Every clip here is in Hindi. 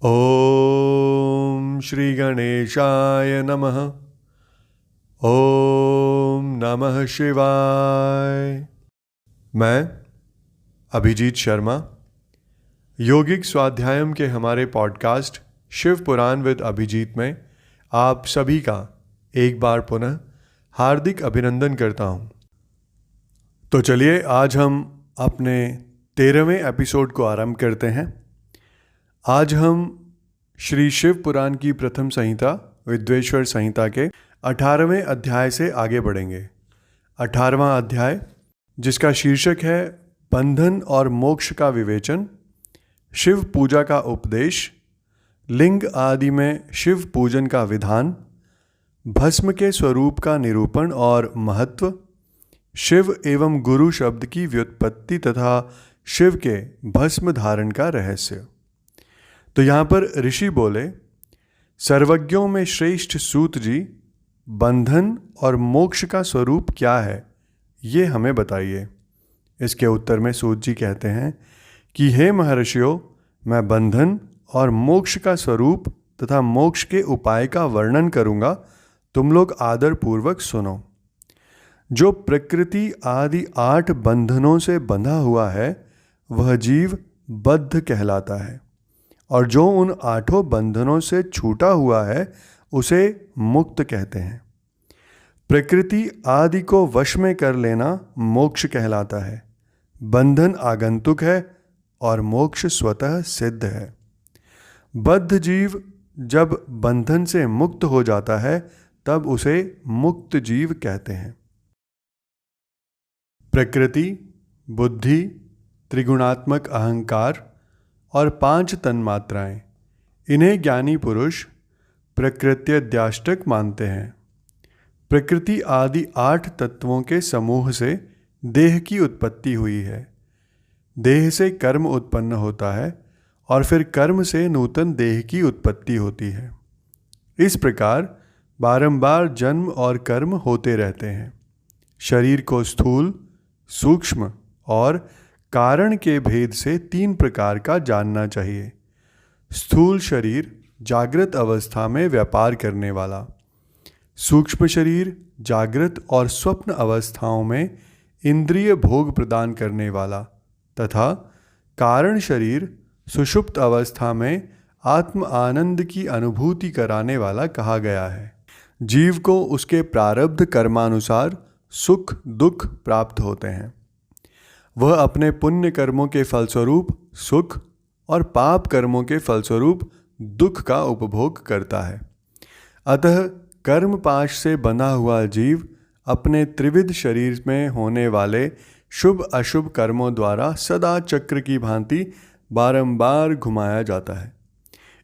ओम श्री गणेशाय नमः। ओम नमः शिवाय। मैं अभिजीत शर्मा योगिक स्वाध्यायम के हमारे पॉडकास्ट शिव पुराण विद अभिजीत में आप सभी का एक बार पुनः हार्दिक अभिनंदन करता हूं। तो चलिए आज हम अपने 13वें एपिसोड को आरंभ करते हैं। आज हम श्री शिव पुराण की प्रथम संहिता विद्वेश्वर संहिता के 18वें अध्याय से आगे बढ़ेंगे। 18वां अध्याय, जिसका शीर्षक है बंधन और मोक्ष का विवेचन, शिव पूजा का उपदेश, लिंग आदि में शिव पूजन का विधान, भस्म के स्वरूप का निरूपण और महत्व, शिव एवं गुरु शब्द की व्युत्पत्ति तथा शिव के भस्म धारण का रहस्य। तो यहाँ पर ऋषि बोले, सर्वज्ञों में श्रेष्ठ सूत जी, बंधन और मोक्ष का स्वरूप क्या है ये हमें बताइए। इसके उत्तर में सूत जी कहते हैं कि हे महर्षियों, मैं बंधन और मोक्ष का स्वरूप तथा मोक्ष के उपाय का वर्णन करूँगा, तुम लोग आदर पूर्वक सुनो। जो प्रकृति आदि 8 बंधनों से बंधा हुआ है वह जीव बद्ध कहलाता है, और जो उन 8 बंधनों से छूटा हुआ है उसे मुक्त कहते हैं। प्रकृति आदि को वश में कर लेना मोक्ष कहलाता है। बंधन आगंतुक है और मोक्ष स्वतः सिद्ध है। बद्ध जीव जब बंधन से मुक्त हो जाता है तब उसे मुक्त जीव कहते हैं। प्रकृति, बुद्धि, त्रिगुणात्मक अहंकार और 5 तन्मात्राएं, इन्हें ज्ञानी पुरुष प्रकृत्यद्याष्टक मानते हैं। प्रकृति आदि 8 तत्वों के समूह से देह की उत्पत्ति हुई है। देह से कर्म उत्पन्न होता है और फिर कर्म से नूतन देह की उत्पत्ति होती है। इस प्रकार बारंबार जन्म और कर्म होते रहते हैं। शरीर को स्थूल, सूक्ष्म और कारण के भेद से 3 प्रकार का जानना चाहिए। स्थूल शरीर जागृत अवस्था में व्यापार करने वाला, सूक्ष्म शरीर जागृत और स्वप्न अवस्थाओं में इंद्रिय भोग प्रदान करने वाला, तथा कारण शरीर सुषुप्त अवस्था में आत्म आनंद की अनुभूति कराने वाला कहा गया है। जीव को उसके प्रारब्ध कर्मानुसार सुख दुख प्राप्त होते हैं। वह अपने पुण्य कर्मों के फलस्वरूप सुख और पाप कर्मों के फलस्वरूप दुख का उपभोग करता है। अतः कर्म पाश से बंधा हुआ जीव अपने त्रिविध शरीर में होने वाले शुभ अशुभ कर्मों द्वारा सदा चक्र की भांति बारंबार घुमाया जाता है।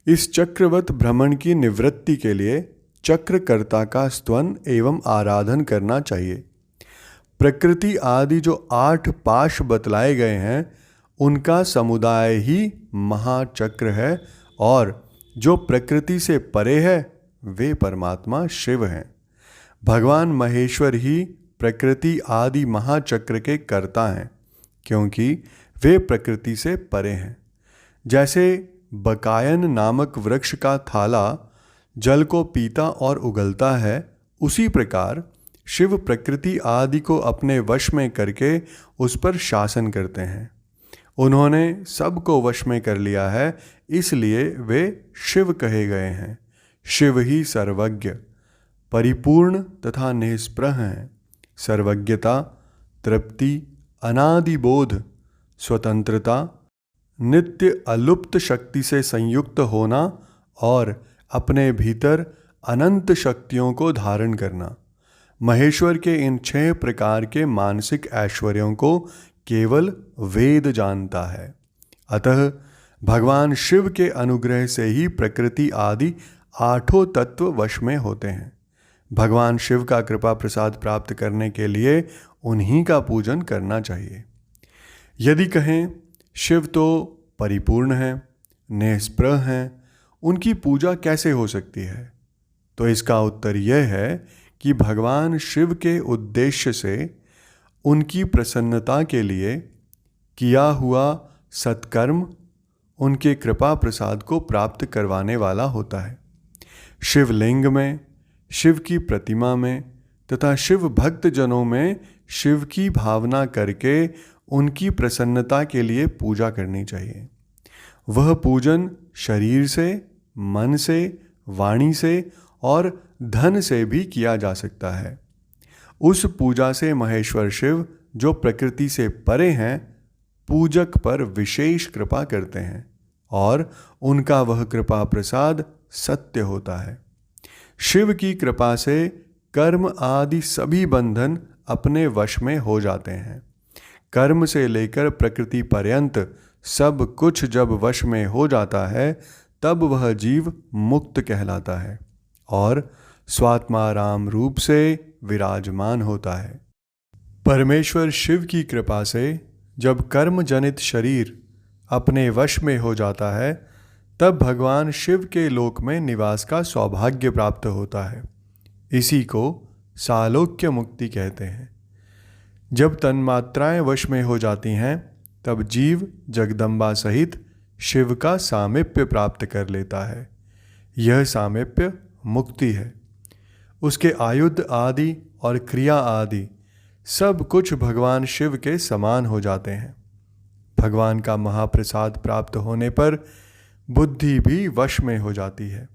इस चक्रवत भ्रमण की निवृत्ति के लिए चक्रकर्ता का स्तवन एवं आराधन करना चाहिए। प्रकृति आदि जो 8 पाश बतलाए गए हैं उनका समुदाय ही महाचक्र है, और जो प्रकृति से परे है वे परमात्मा शिव हैं। भगवान महेश्वर ही प्रकृति आदि महाचक्र के कर्ता हैं, क्योंकि वे प्रकृति से परे हैं। जैसे बकायन नामक वृक्ष का थाला जल को पीता और उगलता है, उसी प्रकार शिव प्रकृति आदि को अपने वश में करके उस पर शासन करते हैं। उन्होंने सबको वश में कर लिया है, इसलिए वे शिव कहे गए हैं। शिव ही सर्वज्ञ, परिपूर्ण तथा निष्प्रह हैं। सर्वज्ञता, तृप्ति, अनादिबोध, स्वतंत्रता, नित्य अलुप्त शक्ति से संयुक्त होना और अपने भीतर अनंत शक्तियों को धारण करना। महेश्वर के इन 6 प्रकार के मानसिक ऐश्वर्यों को केवल वेद जानता है। अतः भगवान शिव के अनुग्रह से ही प्रकृति आदि 8 तत्व वश में होते हैं। भगवान शिव का कृपा प्रसाद प्राप्त करने के लिए उन्हीं का पूजन करना चाहिए। यदि कहें शिव तो परिपूर्ण हैं, निष्प्रह हैं, उनकी पूजा कैसे हो सकती है, तो इसका उत्तर यह है कि भगवान शिव के उद्देश्य से उनकी प्रसन्नता के लिए किया हुआ सत्कर्म उनके कृपा प्रसाद को प्राप्त करवाने वाला होता है। शिवलिंग में, शिव की प्रतिमा में तथा शिव भक्त जनों में शिव की भावना करके उनकी प्रसन्नता के लिए पूजा करनी चाहिए। वह पूजन शरीर से, मन से, वाणी से और धन से भी किया जा सकता है। उस पूजा से महेश्वर शिव, जो प्रकृति से परे हैं, पूजक पर विशेष कृपा करते हैं और उनका वह कृपा प्रसाद सत्य होता है। शिव की कृपा से कर्म आदि सभी बंधन अपने वश में हो जाते हैं। कर्म से लेकर प्रकृति पर्यंत सब कुछ जब वश में हो जाता है, तब वह जीव मुक्त कहलाता है और स्वात्माराम रूप से विराजमान होता है। परमेश्वर शिव की कृपा से जब कर्म जनित शरीर अपने वश में हो जाता है, तब भगवान शिव के लोक में निवास का सौभाग्य प्राप्त होता है। इसी को सालोक्य मुक्ति कहते हैं। जब तन्मात्राएं वश में हो जाती हैं, तब जीव जगदम्बा सहित शिव का सामीप्य प्राप्त कर लेता है। यह सामीप्य मुक्ति है। उसके आयुध आदि और क्रिया आदि सब कुछ भगवान शिव के समान हो जाते हैं। भगवान का महाप्रसाद प्राप्त होने पर बुद्धि भी वश में हो जाती है।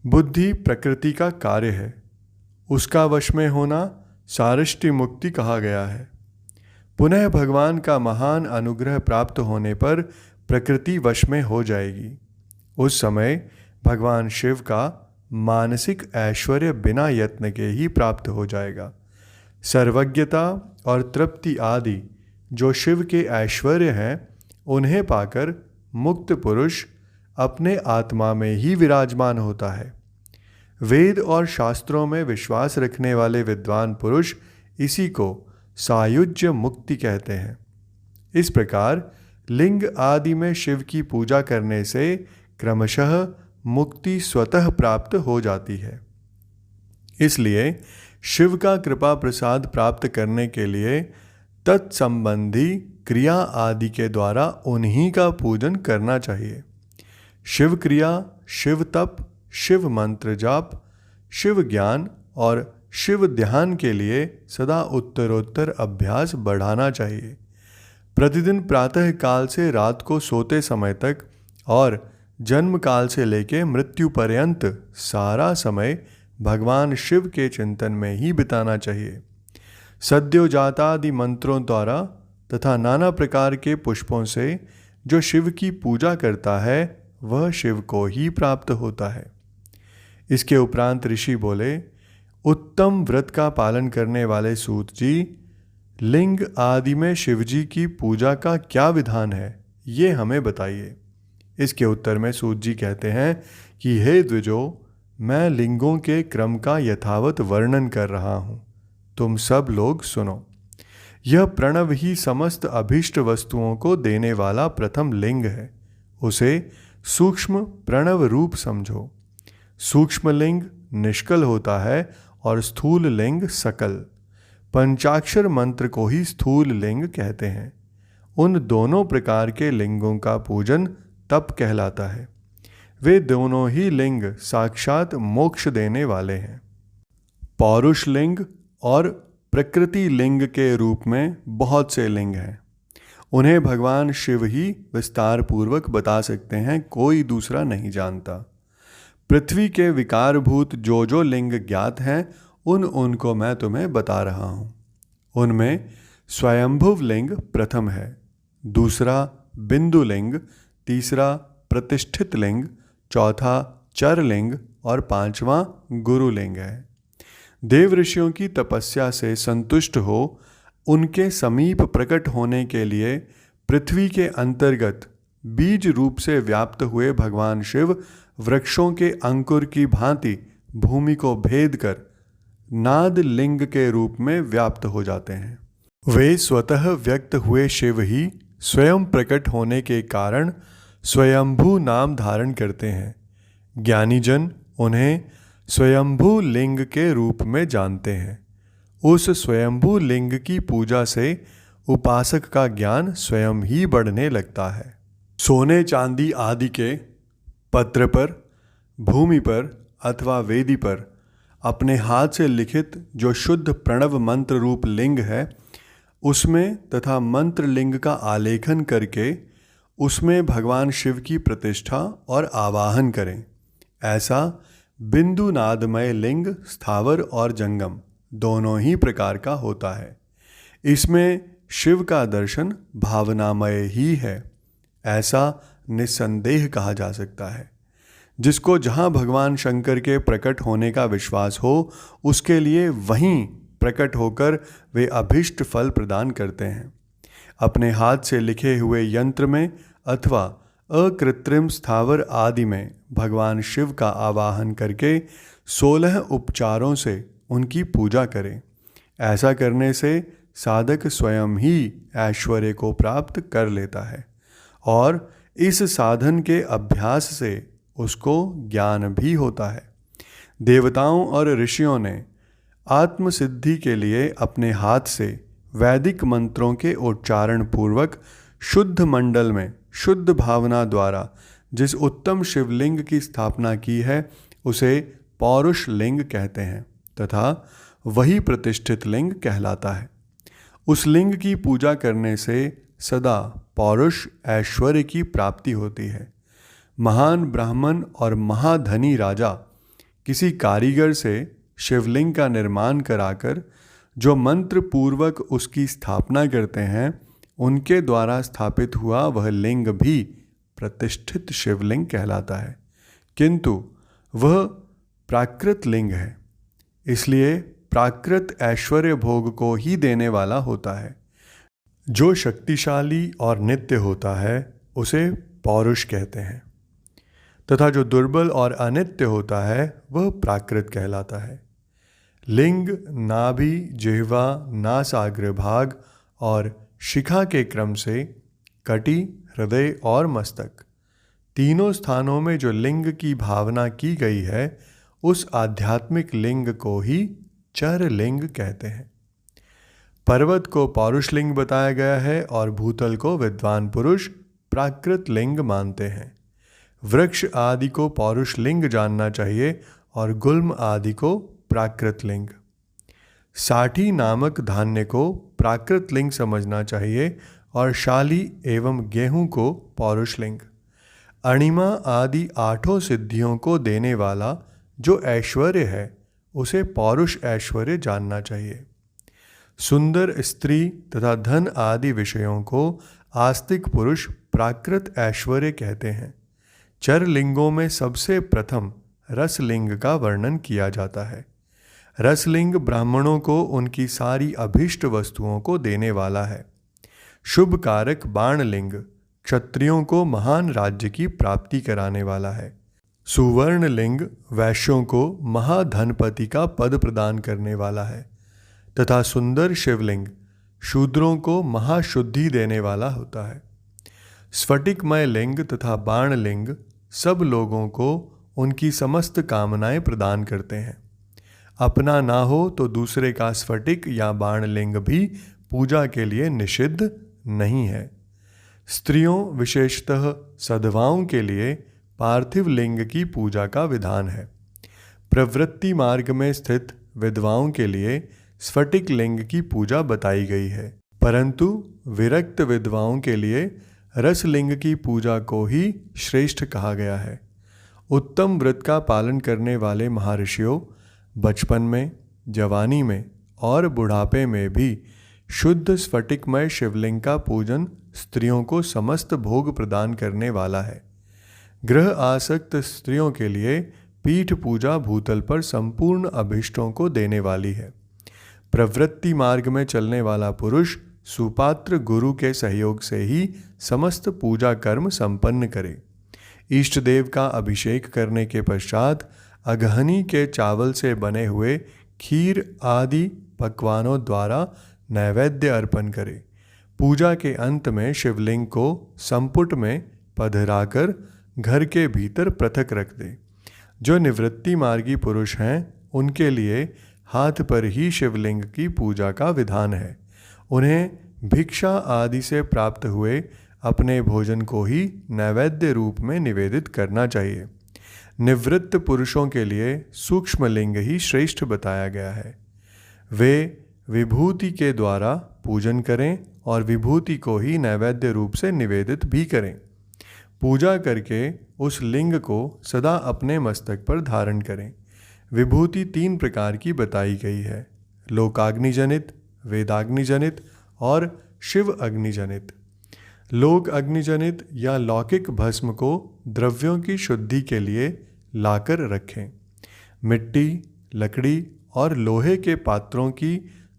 बुद्धि प्रकृति का कार्य है। उसका वश में होना सारिष्टि मुक्ति कहा गया है। पुनः भगवान का महान अनुग्रह प्राप्त होने पर प्रकृति वश में हो जाएगी। उस समय भगवान शिव का मानसिक ऐश्वर्य बिना यत्न के ही प्राप्त हो जाएगा। सर्वज्ञता और तृप्ति आदि जो शिव के ऐश्वर्य हैं, उन्हें पाकर मुक्त पुरुष अपने आत्मा में ही विराजमान होता है। वेद और शास्त्रों में विश्वास रखने वाले विद्वान पुरुष इसी को सायुज्य मुक्ति कहते हैं। इस प्रकार लिंग आदि में शिव की पूजा करने से क्रमशः मुक्ति स्वतः प्राप्त हो जाती है। इसलिए शिव का कृपा प्रसाद प्राप्त करने के लिए तत्संबंधी क्रिया आदि के द्वारा उन्हीं का पूजन करना चाहिए। शिव क्रिया, शिव तप, शिव मंत्र जाप, शिव ज्ञान और शिव ध्यान के लिए सदा उत्तरोत्तर अभ्यास बढ़ाना चाहिए। प्रतिदिन प्रातः काल से रात को सोते समय तक और जन्म काल से लेकर मृत्यु पर्यंत सारा समय भगवान शिव के चिंतन में ही बिताना चाहिए। सद्योजातादि मंत्रों द्वारा तथा नाना प्रकार के पुष्पों से जो शिव की पूजा करता है, वह शिव को ही प्राप्त होता है। इसके उपरांत ऋषि बोले, उत्तम व्रत का पालन करने वाले सूत जी, लिंग आदि में शिवजी की पूजा का क्या विधान है, ये हमें बताइए। इसके उत्तर में सूत जी कहते हैं कि हे द्विजो, मैं लिंगों के क्रम का यथावत वर्णन कर रहा हूँ, तुम सब लोग सुनो। यह प्रणव ही समस्त अभीष्ट वस्तुओं को देने वाला प्रथम लिंग है। उसे सूक्ष्म प्रणव रूप समझो। सूक्ष्म लिंग निष्कल होता है और स्थूल लिंग सकल। पंचाक्षर मंत्र को ही स्थूल लिंग कहते हैं। उन दोनों प्रकार के लिंगों का पूजन तप कहलाता है। वे दोनों ही लिंग साक्षात मोक्ष देने वाले हैं। पौरुष लिंग और प्रकृति लिंग के रूप में बहुत से लिंग हैं। उन्हें भगवान शिव ही विस्तार पूर्वक बता सकते हैं, कोई दूसरा नहीं जानता। पृथ्वी के विकारभूत जो जो लिंग ज्ञात हैं, उनको मैं तुम्हें बता रहा हूँ। उनमें स्वयंभुव लिंग प्रथम है, दूसरा बिंदु लिंग, तीसरा प्रतिष्ठित लिंग, चौथा चर लिंग और पांचवा गुरु लिंग है। देव ऋषियों की तपस्या से संतुष्ट हो उनके समीप प्रकट होने के लिए पृथ्वी के अंतर्गत बीज रूप से व्याप्त हुए भगवान शिव वृक्षों के अंकुर की भांति भूमि को भेद कर नाद लिंग के रूप में व्याप्त हो जाते हैं। वे स्वतः व्यक्त हुए शिव ही स्वयं प्रकट होने के कारण स्वयंभू नाम धारण करते हैं। ज्ञानीजन उन्हें स्वयंभू लिंग के रूप में जानते हैं। उस स्वयंभू लिंग की पूजा से उपासक का ज्ञान स्वयं ही बढ़ने लगता है। सोने चांदी आदि के पत्र पर, भूमि पर अथवा वेदी पर अपने हाथ से लिखित जो शुद्ध प्रणव मंत्र रूप लिंग है, उसमें तथा मंत्र लिंग का आलेखन करके उसमें भगवान शिव की प्रतिष्ठा और आवाहन करें। ऐसा बिंदु नादमय लिंग स्थावर और जंगम दोनों ही प्रकार का होता है। इसमें शिव का दर्शन भावनामय ही है, ऐसा निस्संदेह कहा जा सकता है। जिसको जहाँ भगवान शंकर के प्रकट होने का विश्वास हो, उसके लिए वहीं प्रकट होकर वे अभीष्ट फल प्रदान करते हैं। अपने हाथ से लिखे हुए यंत्र में अथवा अकृत्रिम स्थावर आदि में भगवान शिव का आवाहन करके 16 उपचारों से उनकी पूजा करें। ऐसा करने से साधक स्वयं ही ऐश्वर्य को प्राप्त कर लेता है और इस साधन के अभ्यास से उसको ज्ञान भी होता है। देवताओं और ऋषियों ने आत्मसिद्धि के लिए अपने हाथ से वैदिक मंत्रों के उच्चारण पूर्वक शुद्ध मंडल में शुद्ध भावना द्वारा जिस उत्तम शिवलिंग की स्थापना की है, उसे पौरुष लिंग कहते हैं तथा वही प्रतिष्ठित लिंग कहलाता है। उस लिंग की पूजा करने से सदा पौरुष ऐश्वर्य की प्राप्ति होती है। महान ब्राह्मण और महाधनी राजा किसी कारीगर से शिवलिंग का निर्माण कराकर जो मंत्र पूर्वक उसकी स्थापना करते हैं, उनके द्वारा स्थापित हुआ वह लिंग भी प्रतिष्ठित शिवलिंग कहलाता है, किंतु वह प्राकृत लिंग है, इसलिए प्राकृत ऐश्वर्य भोग को ही देने वाला होता है। जो शक्तिशाली और नित्य होता है उसे पौरुष कहते हैं तथा जो दुर्बल और अनित्य होता है वह प्राकृत कहलाता है। लिंग नाभि, जिह्वा, नासाग्रभाग और शिखा के क्रम से कटी, हृदय और मस्तक तीनों स्थानों में जो लिंग की भावना की गई है, उस आध्यात्मिक लिंग को ही चर लिंग कहते हैं। पर्वत को पौरुष लिंग बताया गया है और भूतल को विद्वान पुरुष प्राकृत लिंग मानते हैं। वृक्ष आदि को पौरुष लिंग जानना चाहिए और गुल्म आदि को प्राकृत लिंग। साठी नामक धान्य को प्राकृत लिंग समझना चाहिए और शाली एवं गेहूं को पौरुष लिंग। अणिमा आदि 8 सिद्धियों को देने वाला जो ऐश्वर्य है, उसे पौरुष ऐश्वर्य जानना चाहिए। सुंदर स्त्री तथा धन आदि विषयों को आस्तिक पुरुष प्राकृत ऐश्वर्य कहते हैं। चर लिंगों में सबसे प्रथम रसलिंग का वर्णन किया जाता है। रसलिंग ब्राह्मणों को उनकी सारी अभीष्ट वस्तुओं को देने वाला है। शुभ कारक बाणलिंग क्षत्रियों को महान राज्य की प्राप्ति कराने वाला है। सुवर्ण लिंग वैश्यों को महाधनपति का पद प्रदान करने वाला है तथा सुंदर शिवलिंग शूद्रों को महाशुद्धि देने वाला होता है। स्फटिकमय लिंग तथा बाण लिंग सब लोगों को उनकी समस्त कामनाएं प्रदान करते हैं। अपना ना हो तो दूसरे का स्फटिक या बाण लिंग भी पूजा के लिए निषिद्ध नहीं है। स्त्रियों विशेषतः सधवाओं के लिए पार्थिव लिंग की पूजा का विधान है। प्रवृत्ति मार्ग में स्थित विधवाओं के लिए स्फटिक लिंग की पूजा बताई गई है, परंतु विरक्त विधवाओं के लिए रसलिंग की पूजा को ही श्रेष्ठ कहा गया है। उत्तम व्रत का पालन करने वाले महर्षियों बचपन में, जवानी में और बुढ़ापे में भी शुद्ध स्फटिकमय शिवलिंग का पूजन स्त्रियों को समस्त भोग प्रदान करने वाला है। ग्रह आसक्त स्त्रियों के लिए पीठ पूजा भूतल पर संपूर्ण अभीष्टों को देने वाली है। प्रवृत्ति मार्ग में चलने वाला पुरुष सुपात्र गुरु के सहयोग से ही समस्त पूजा कर्म संपन्न करे। इष्ट देव का अभिषेक करने के पश्चात अगहनी के चावल से बने हुए खीर आदि पकवानों द्वारा नैवेद्य अर्पण करे। पूजा के अंत में शिवलिंग को संपुट में पधराकर घर के भीतर पृथक रख दे। जो निवृत्ति मार्गी पुरुष हैं, उनके लिए हाथ पर ही शिवलिंग की पूजा का विधान है। उन्हें भिक्षा आदि से प्राप्त हुए अपने भोजन को ही नैवेद्य रूप में निवेदित करना चाहिए। निवृत्त पुरुषों के लिए सूक्ष्म लिंग ही श्रेष्ठ बताया गया है। वे विभूति के द्वारा पूजन करें और विभूति को ही नैवेद्य रूप से निवेदित भी करें। पूजा करके उस लिंग को सदा अपने मस्तक पर धारण करें। विभूति 3 प्रकार की बताई गई है: लोकाग्निजनित, वेदाग्निजनित और शिव अग्निजनित। लोक अग्निजनित या लौकिक भस्म को द्रव्यों की शुद्धि के लिए लाकर रखें। मिट्टी, लकड़ी और लोहे के पात्रों की,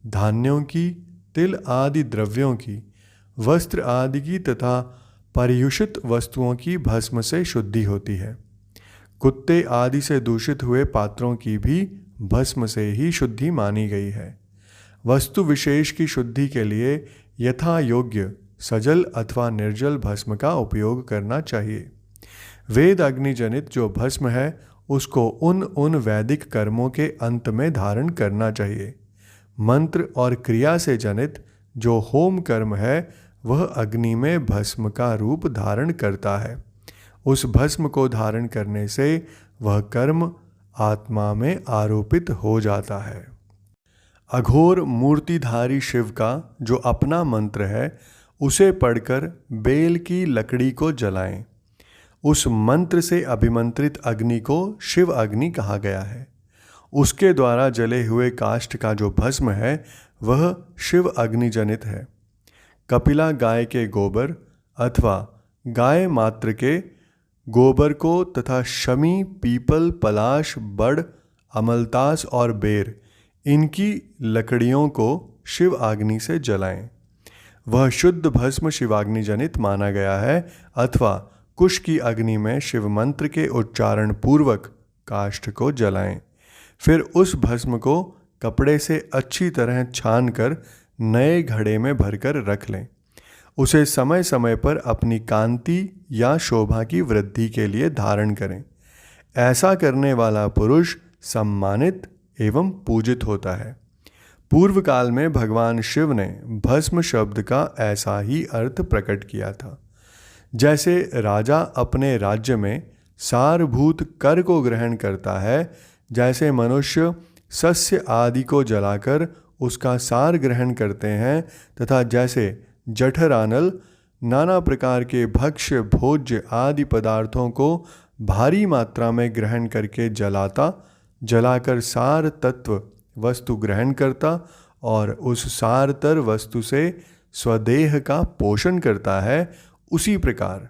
धान्यों की, तिल आदि द्रव्यों की, वस्त्र आदि की तथा पर्युषित वस्तुओं की भस्म से शुद्धि होती है। कुत्ते आदि से दूषित हुए पात्रों की भी भस्म से ही शुद्धि मानी गई है। वस्तु विशेष की शुद्धि के लिए यथा योग्य सजल अथवा निर्जल भस्म का उपयोग करना चाहिए। वेद अग्निजनित जो भस्म है उसको उन वैदिक कर्मों के अंत में धारण करना चाहिए। मंत्र और क्रिया से जनित जो होम कर्म है वह अग्नि में भस्म का रूप धारण करता है। उस भस्म को धारण करने से वह कर्म आत्मा में आरोपित हो जाता है। अघोर मूर्तिधारी शिव का जो अपना मंत्र है उसे पढ़कर बेल की लकड़ी को जलाएं। उस मंत्र से अभिमंत्रित अग्नि को शिव अग्नि कहा गया है। उसके द्वारा जले हुए काष्ठ का जो भस्म है वह शिव अग्निजनित है। कपिला गाय के गोबर अथवा गाय मात्र के गोबर को तथा शमी, पीपल, पलाश, बड़, अमलतास और बेर इनकी लकड़ियों को शिव अग्नि से जलाएं। वह शुद्ध भस्म शिवाग्नि जनित माना गया है। अथवा कुश की अग्नि में शिव मंत्र के उच्चारण पूर्वक काष्ठ को जलाएं। फिर उस भस्म को कपड़े से अच्छी तरह छान कर नए घड़े में भरकर रख लें। उसे समय समय पर अपनी कांति या शोभा की वृद्धि के लिए धारण करें। ऐसा करने वाला पुरुष सम्मानित एवं पूजित होता है। पूर्व काल में भगवान शिव ने भस्म शब्द का ऐसा ही अर्थ प्रकट किया था। जैसे राजा अपने राज्य में सारभूत कर को ग्रहण करता है, जैसे मनुष्य सस्य आदि को जलाकर उसका सार ग्रहण करते हैं, तथा जैसे जठरानल नाना प्रकार के भक्ष्य भोज्य आदि पदार्थों को भारी मात्रा में ग्रहण करके जलाकर सार तत्व वस्तु ग्रहण करता और उस सारतर वस्तु से स्वदेह का पोषण करता है, उसी प्रकार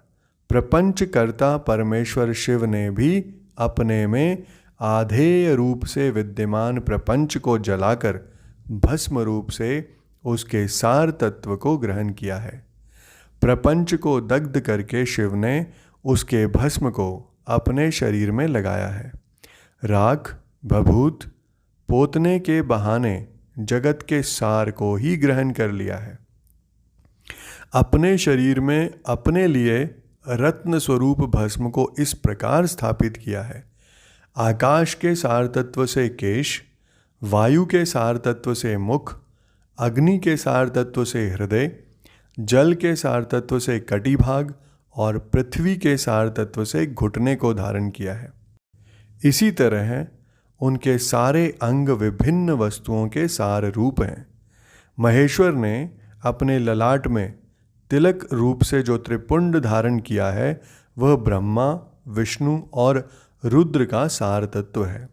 प्रपंच कर्ता परमेश्वर शिव ने भी अपने में आधेय रूप से विद्यमान प्रपंच को जलाकर भस्म रूप से उसके सार तत्व को ग्रहण किया है। प्रपंच को दग्ध करके शिव ने उसके भस्म को अपने शरीर में लगाया है। राख, भभूत पोतने के बहाने जगत के सार को ही ग्रहण कर लिया है। अपने शरीर में अपने लिए रत्न स्वरूप भस्म को इस प्रकार स्थापित किया है। आकाश के सार तत्व से केश, वायु के सार तत्व से मुख, अग्नि के सार तत्व से हृदय, जल के सार तत्व से कटिभाग और पृथ्वी के सार तत्व से घुटने को धारण किया है। इसी तरह उनके सारे अंग विभिन्न वस्तुओं के सार रूप हैं। महेश्वर ने अपने ललाट में तिलक रूप से जो त्रिपुंड धारण किया है वह ब्रह्मा, विष्णु और रुद्र का सार तत्व है।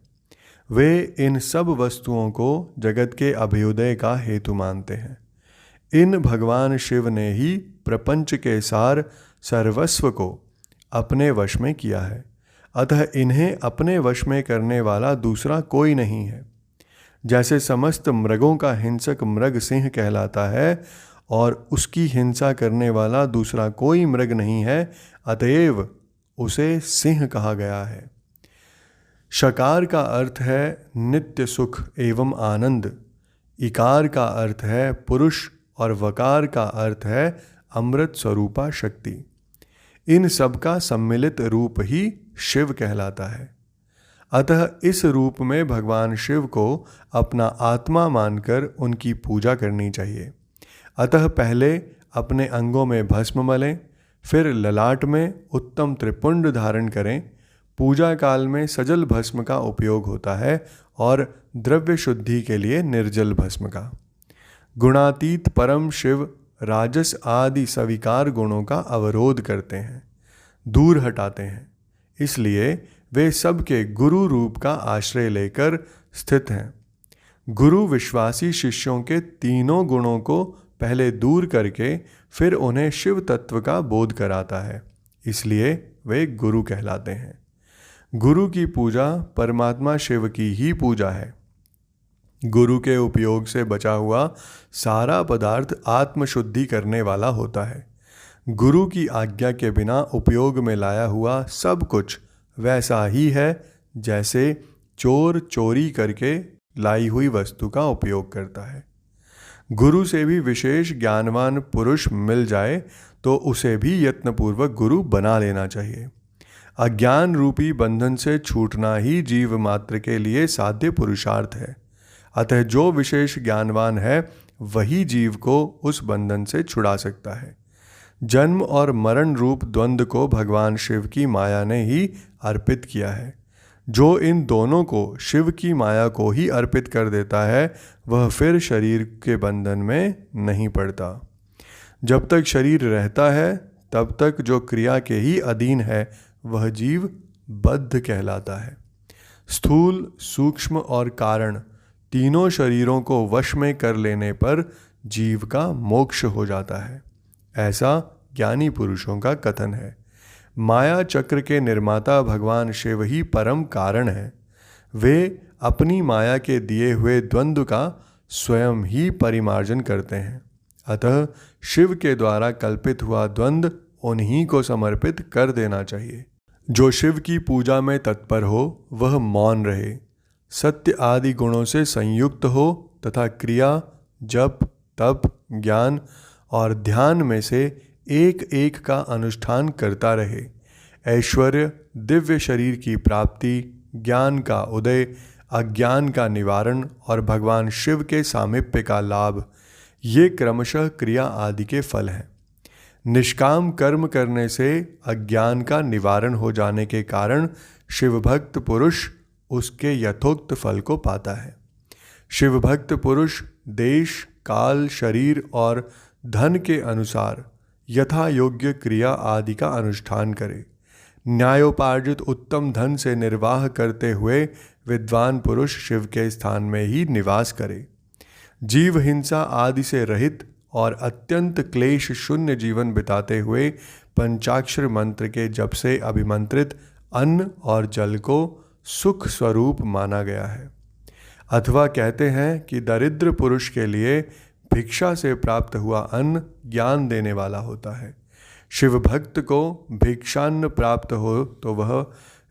वे इन सब वस्तुओं को जगत के अभ्युदय का हेतु मानते हैं। इन भगवान शिव ने ही प्रपंच के सार सर्वस्व को अपने वश में किया है, अतः इन्हें अपने वश में करने वाला दूसरा कोई नहीं है। जैसे समस्त मृगों का हिंसक मृग सिंह कहलाता है और उसकी हिंसा करने वाला दूसरा कोई मृग नहीं है, अतएव उसे सिंह कहा गया है। शकार का अर्थ है नित्य सुख एवं आनंद, इकार का अर्थ है पुरुष और वकार का अर्थ है अमृत स्वरूपा शक्ति। इन सब का सम्मिलित रूप ही शिव कहलाता है। अतः इस रूप में भगवान शिव को अपना आत्मा मानकर उनकी पूजा करनी चाहिए। अतः पहले अपने अंगों में भस्म मलें, फिर ललाट में उत्तम त्रिपुंड धारण करें। पूजा काल में सजल भस्म का उपयोग होता है और द्रव्य शुद्धि के लिए निर्जल भस्म का। गुणातीत परम शिव राजस आदि सविकार गुणों का अवरोध करते हैं, दूर हटाते हैं। इसलिए वे सबके गुरु रूप का आश्रय लेकर स्थित हैं। गुरु विश्वासी शिष्यों के तीनों गुणों को पहले दूर करके फिर उन्हें शिव तत्व का बोध कराता है, इसलिए वे गुरु कहलाते हैं। गुरु की पूजा परमात्मा शिव की ही पूजा है। गुरु के उपयोग से बचा हुआ सारा पदार्थ आत्मशुद्धि करने वाला होता है। गुरु की आज्ञा के बिना उपयोग में लाया हुआ सब कुछ वैसा ही है जैसे चोर चोरी करके लाई हुई वस्तु का उपयोग करता है। गुरु से भी विशेष ज्ञानवान पुरुष मिल जाए तो उसे भी यत्नपूर्वक गुरु बना लेना चाहिए। अज्ञान रूपी बंधन से छूटना ही जीव मात्र के लिए साध्य पुरुषार्थ है। अतः जो विशेष ज्ञानवान है वही जीव को उस बंधन से छुड़ा सकता है। जन्म और मरण रूप द्वंद्व को भगवान शिव की माया ने ही अर्पित किया है। जो इन दोनों को शिव की माया को ही अर्पित कर देता है वह फिर शरीर के बंधन में नहीं पड़ता। जब तक शरीर रहता है तब तक जो क्रिया के ही अधीन है वह जीव बद्ध कहलाता है। स्थूल, सूक्ष्म और कारण तीनों शरीरों को वश में कर लेने पर जीव का मोक्ष हो जाता है, ऐसा ज्ञानी पुरुषों का कथन है। माया चक्र के निर्माता भगवान शिव ही परम कारण है। वे अपनी माया के दिए हुए द्वंद्व का स्वयं ही परिमार्जन करते हैं। अतः शिव के द्वारा कल्पित हुआ द्वंद्व उन्हीं को समर्पित कर देना चाहिए। जो शिव की पूजा में तत्पर हो वह मौन रहे, सत्य आदि गुणों से संयुक्त हो तथा क्रिया, जप, तप, ज्ञान और ध्यान में से एक एक का अनुष्ठान करता रहे। ऐश्वर्य, दिव्य शरीर की प्राप्ति, ज्ञान का उदय, अज्ञान का निवारण और भगवान शिव के सामीप्य का लाभ, ये क्रमशः क्रिया आदि के फल हैं। निष्काम कर्म करने से अज्ञान का निवारण हो जाने के कारण शिवभक्त पुरुष उसके यथोक्त फल को पाता है। शिवभक्त पुरुष देश, काल, शरीर और धन के अनुसार यथा योग्य क्रिया आदि का अनुष्ठान करे। न्यायोपार्जित उत्तम धन से निर्वाह करते हुए विद्वान पुरुष शिव के स्थान में ही निवास करे। जीव हिंसा आदि से रहित और अत्यंत क्लेश शून्य जीवन बिताते हुए पंचाक्षर मंत्र के जप से अभिमंत्रित अन्न और जल को सुख स्वरूप माना गया है। अथवा कहते हैं कि दरिद्र पुरुष के लिए भिक्षा से प्राप्त हुआ अन्न ज्ञान देने वाला होता है। शिव भक्त को भिक्षान्न प्राप्त हो तो वह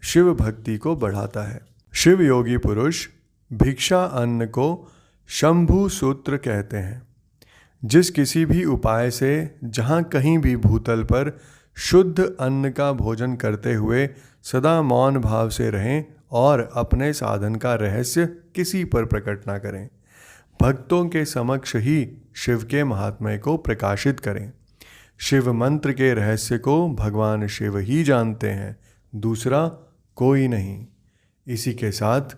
शिव भक्ति को बढ़ाता है। शिव योगी पुरुष भिक्षा अन्न को शंभु सूत्र कहते हैं। जिस किसी भी उपाय से जहाँ कहीं भी भूतल पर शुद्ध अन्न का भोजन करते हुए सदा मौन भाव से रहें और अपने साधन का रहस्य किसी पर प्रकट ना करें, भक्तों के समक्ष ही शिव के महात्म्य को प्रकाशित करें। शिव मंत्र के रहस्य को भगवान शिव ही जानते हैं, दूसरा कोई नहीं। इसी के साथ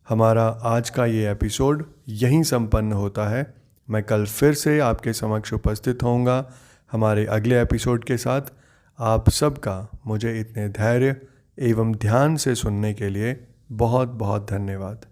हमारा आज का ये एपिसोड यहीं संपन्न होता है। मैं कल फिर से आपके समक्ष उपस्थित होऊंगा हमारे अगले एपिसोड के साथ। आप सबका मुझे इतने धैर्य एवं ध्यान से सुनने के लिए बहुत बहुत धन्यवाद।